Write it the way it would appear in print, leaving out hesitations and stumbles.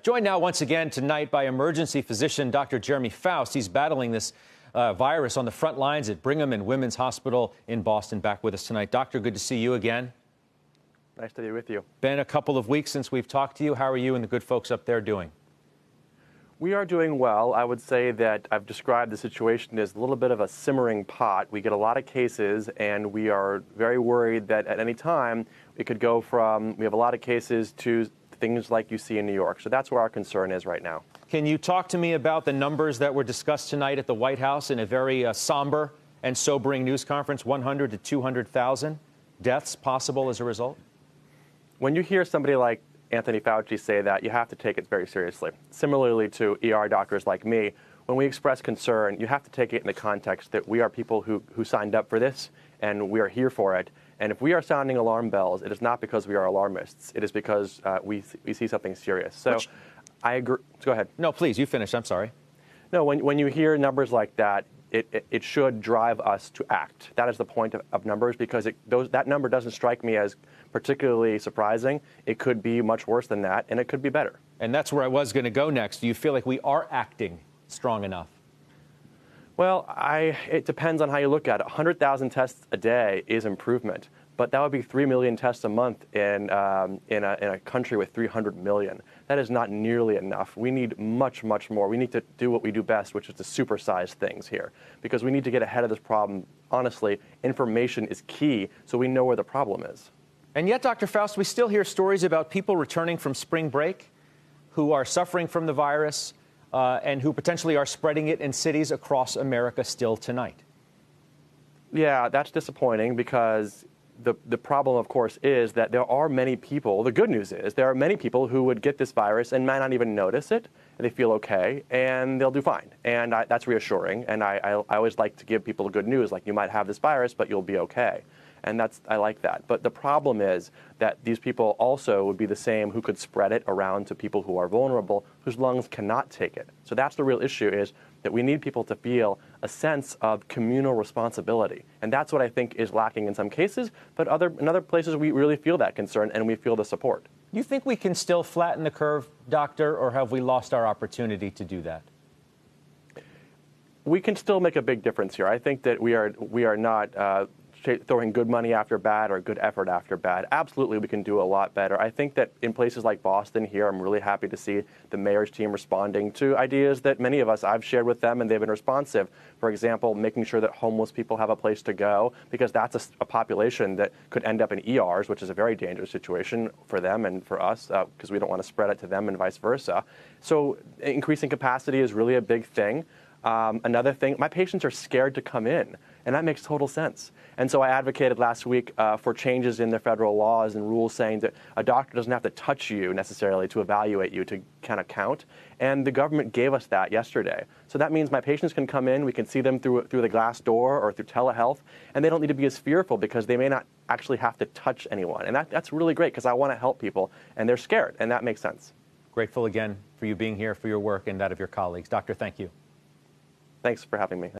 Joined now once again tonight by emergency physician Dr. Jeremy Faust. He's battling this virus on the front lines at Brigham and Women's Hospital in Boston. Back with us tonight. Doctor, good to see you again. Nice to be with you. Been a couple of weeks since we've talked to you. How are you and the good folks up there doing? We are doing well. I would say that I've described the situation as a little bit of a simmering pot. We get a lot of cases, and we are very worried that at any time it could go from we have a lot of cases to things like you see in New York. So that's where our concern is right now. Can you talk to me about the numbers that were discussed tonight at the White House in a very somber and sobering news conference? 100 to 200,000 deaths possible as a result? When you hear somebody like Anthony Fauci say that, you have to take it very seriously. Similarly to ER doctors like me, when we express concern, you have to take it in the context that we are people who signed up for this, and we are here for it. And if we are sounding alarm bells, it is not because we are alarmists. It is because we see something serious. So I agree. Go ahead. No, please, you finish. I'm sorry. No, when you hear numbers like that, it should drive us to act. That is the point of numbers, because that number doesn't strike me as particularly surprising. It could be much worse than that, and it could be better. And that's where I was going to go next. Do you feel like we are acting strong enough? Well, it depends on how you look at it. 100,000 tests a day is improvement, but that would be 3 million tests a month in a country with 300 million. That is not nearly enough. We need much, much more. We need to do what we do best, which is to supersize things here, because we need to get ahead of this problem. Honestly, information is key, so we know where the problem is. And yet, Dr. Faust, we still hear stories about people returning from spring break who are suffering from the virus and who potentially are spreading it in cities across America still tonight. Yeah, that's disappointing, because the problem, of course, is that there are many people. The good news is there are many people who would get this virus and might not even notice it, and they feel okay, and they'll do fine. And that's reassuring. And I always like to give people good news, like you might have this virus, but you'll be okay. And I like that. But the problem is that these people also would be the same who could spread it around to people who are vulnerable, whose lungs cannot take it. So that's the real issue, is that we need people to feel a sense of communal responsibility. And that's what I think is lacking in some cases. But in other places, we really feel that concern, and we feel the support. You think we can still flatten the curve, Doctor, or have we lost our opportunity to do that? We can still make a big difference here. I think that we are not throwing good money after bad or good effort after bad. Absolutely, we can do a lot better. I think that in places like Boston here, I'm really happy to see the mayor's team responding to ideas that many of us, I've shared with them, and they've been responsive. For example, making sure that homeless people have a place to go, because that's a population that could end up in ERs, which is a very dangerous situation for them and for us, because we don't want to spread it to them and vice versa. So increasing capacity is really a big thing. Another thing, my patients are scared to come in, and that makes total sense. And so I advocated last week for changes in the federal laws and rules saying that a doctor doesn't have to touch you necessarily to evaluate you to kind of count. And the government gave us that yesterday. So that means my patients can come in, we can see them through the glass door or through telehealth, and they don't need to be as fearful because they may not actually have to touch anyone. And that's really great, because I want to help people, and they're scared, and that makes sense. Grateful again for you being here, for your work and that of your colleagues. Doctor, thank you. Thanks for having me.